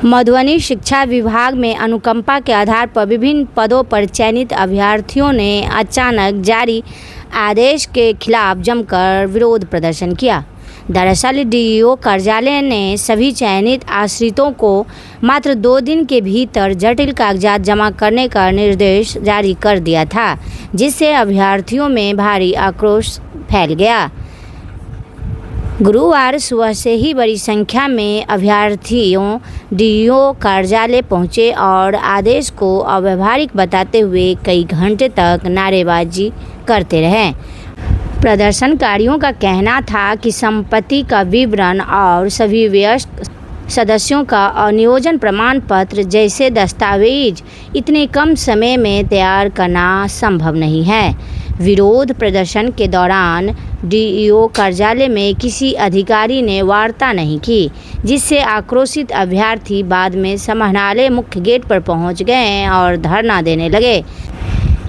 मधुबनी शिक्षा विभाग में अनुकंपा के आधार पर विभिन्न पदों पर चयनित अभ्यर्थियों ने अचानक जारी आदेश के खिलाफ जमकर विरोध प्रदर्शन किया। दरअसल डीईओ कार्यालय ने सभी चयनित आश्रितों को मात्र 2 दिन के भीतर जटिल कागजात जमा करने का निर्देश जारी कर दिया था, जिससे अभ्यर्थियों में भारी आक्रोश फैल गया। गुरुवार सुबह से ही बड़ी संख्या में अभ्यर्थियों डीईओ कार्यालय पहुंचे और आदेश को अव्यावहारिक बताते हुए कई घंटे तक नारेबाजी करते रहे। प्रदर्शनकारियों का कहना था कि संपत्ति का विवरण और सभी वयस्क सदस्यों का नियोजन प्रमाण पत्र जैसे दस्तावेज इतने कम समय में तैयार करना संभव नहीं है। विरोध प्रदर्शन के दौरान डीईओ कार्यालय में किसी अधिकारी ने वार्ता नहीं की, जिससे आक्रोशित अभ्यर्थी बाद में समाहरणालय मुख्य गेट पर पहुंच गए और धरना देने लगे।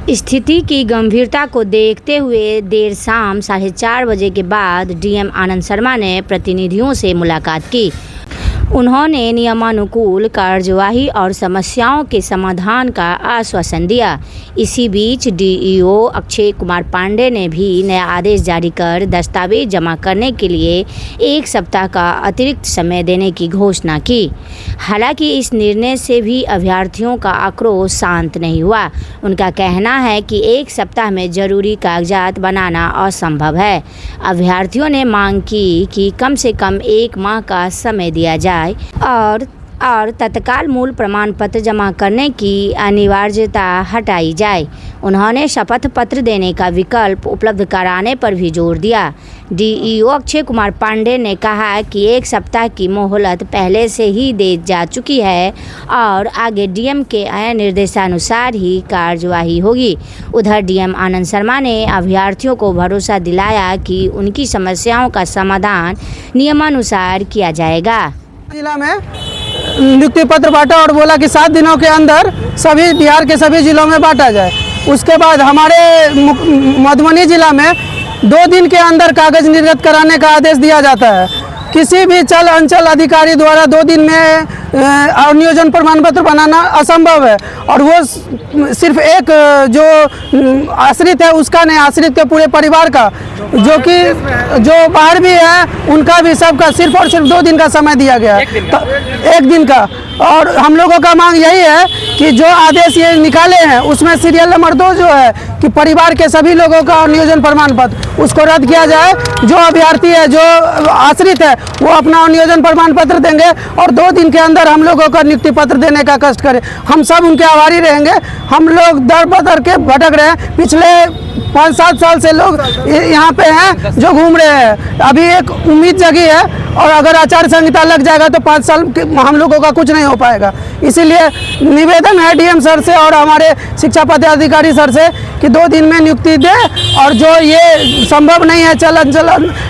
स्थिति की गंभीरता को देखते हुए देर शाम 4:30 बजे के बाद डीएम आनंद शर्मा ने प्रतिनिधियों से मुलाकात की। उन्होंने नियमानुकूल कार्यवाही और समस्याओं के समाधान का आश्वासन दिया। इसी बीच डीईओ अक्षय कुमार पांडे ने भी नया आदेश जारी कर दस्तावेज जमा करने के लिए 1 सप्ताह का अतिरिक्त समय देने की घोषणा की। हालांकि इस निर्णय से भी अभ्यर्थियों का आक्रोश शांत नहीं हुआ। उनका कहना है कि 1 सप्ताह में जरूरी कागजात बनाना असंभव है। अभ्यर्थियों ने मांग की कि कम से कम 1 माह का समय दिया जाए और तत्काल मूल प्रमाण पत्र जमा करने की अनिवार्यता हटाई जाए। उन्होंने शपथ पत्र देने का विकल्प उपलब्ध कराने पर भी जोर दिया। डीईओ अक्षय कुमार पांडे ने कहा कि 1 सप्ताह की मोहलत पहले से ही दी जा चुकी है और आगे डीएम के निर्देशानुसार ही कार्यवाही होगी। उधर डीएम आनंद शर्मा ने अभ्यर्थियों को भरोसा दिलाया कि उनकी समस्याओं का समाधान नियमानुसार किया जाएगा। जिला में नियुक्ति पत्र बांटा और बोला कि 7 दिनों के अंदर सभी बिहार के सभी जिलों में बांटा जाए। उसके बाद हमारे मधुबनी जिला में 2 दिन के अंदर कागज निर्गत कराने का आदेश दिया जाता है। किसी भी चल अंचल अधिकारी द्वारा 2 दिन में नियोजन प्रमाण पत्र बनाना असंभव है और वो सिर्फ एक जो आश्रित है उसका नहीं, आश्रित के पूरे परिवार का, जो बाहर भी है उनका भी, सबका सिर्फ और सिर्फ 2 दिन का समय दिया गया है, 1 दिन का। और हम लोगों का मांग यही है कि जो आदेश ये निकाले हैं उसमें सीरियल नंबर 2 जो है कि परिवार के सभी लोगों का नियोजन प्रमाण पत्र उसको रद्द किया जाए। जो अभ्यर्थी है, जो आश्रित है, वो अपना नियोजन प्रमाण पत्र देंगे और 2 दिन के अंदर हम लोगों का नियुक्ति पत्र देने का कष्ट करें। हम सब उनके आभारी रहेंगे। हम लोग दर बदर के भटक रहे हैं। पिछले 5-7 साल से लोग यहाँ पे हैं जो घूम रहे हैं। अभी एक उम्मीद जगी है और अगर आचार संहिता लग जाएगा तो 5 साल हम लोगों का कुछ नहीं हो पाएगा। इसीलिए निवेदन है डीएम सर से और हमारे शिक्षा पदाधिकारी सर से कि 2 दिन में नियुक्ति दे और जो ये संभव नहीं है चल अंचल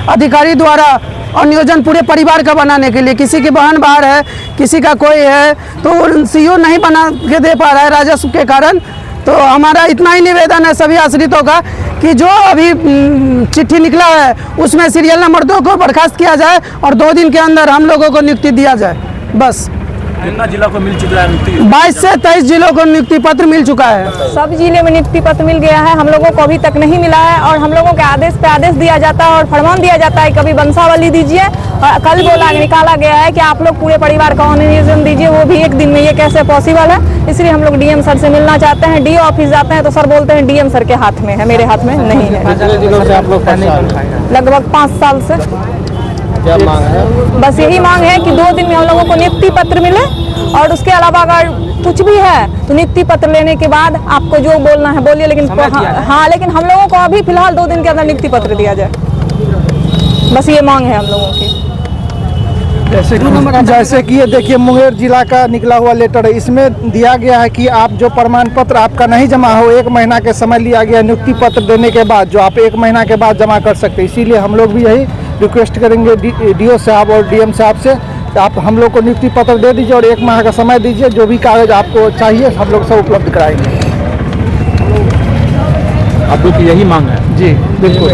अधिकारी द्वारा और नियोजन पूरे परिवार का बनाने के लिए, किसी की बहन बाहर है, किसी का कोई है तो सीओ नहीं बना के दे पा रहा है राजस्व के कारण। तो हमारा इतना ही निवेदन है सभी आश्रितों का कि जो अभी चिट्ठी निकला है उसमें सीरियल नंबर 2 को बर्खास्त किया जाए और 2 दिन के अंदर हम लोगों को नियुक्ति दिया जाए। बस। कितना जिला को मिल चुका है नियुक्ति? 22 से 23 जिलों को नियुक्ति पत्र मिल चुका है। सब जिले में नियुक्ति पत्र मिल गया है, हम लोगों को अभी तक नहीं मिला है और हम लोगों के आदेश पे आदेश दिया जाता है और फरमान दिया जाता है कभी वंशावली दीजिए और कल निकाला गया है कि आप लोग पूरे परिवार का नियोजन दीजिए, वो भी 1 दिन में। ये कैसे पॉसिबल है? इसलिए हम लोग डीएम सर से मिलना चाहते हैं। डीओ ऑफिस जाते हैं तो सर बोलते हैं डीएम सर के हाथ में है, मेरे हाथ में नहीं है। लगभग 5 साल से। क्या मांग है? बस यही मांग है कि 2 दिन में हम लोगों को नियुक्ति पत्र मिले और उसके अलावा अगर कुछ भी है तो नियुक्ति पत्र लेने के बाद आपको जो बोलना है बोलिए, लेकिन हाँ, लेकिन हम लोगों को अभी फिलहाल 2 दिन के अंदर नियुक्ति पत्र दिया जाए। बस ये मांग है हम लोगों की। जैसे कि ये देखिए मुंगेर जिला का निकला हुआ लेटर है, इसमें दिया गया है कि आप जो प्रमाण पत्र आपका नहीं जमा हो 1 महीना के समय लिया गया नियुक्ति पत्र देने के बाद, जो आप 1 महीना के बाद जमा कर सकते हैं। इसीलिए हम लोग भी यही रिक्वेस्ट करेंगे डीओ साहब और डीएम साहब से, आप हम लोग को नियुक्ति पत्र दे दीजिए और 1 माह का समय दीजिए। जो भी कागज आपको चाहिए हम लोग सब उपलब्ध कराएंगे। आप लोग की यही मांग है? जी बिल्कुल।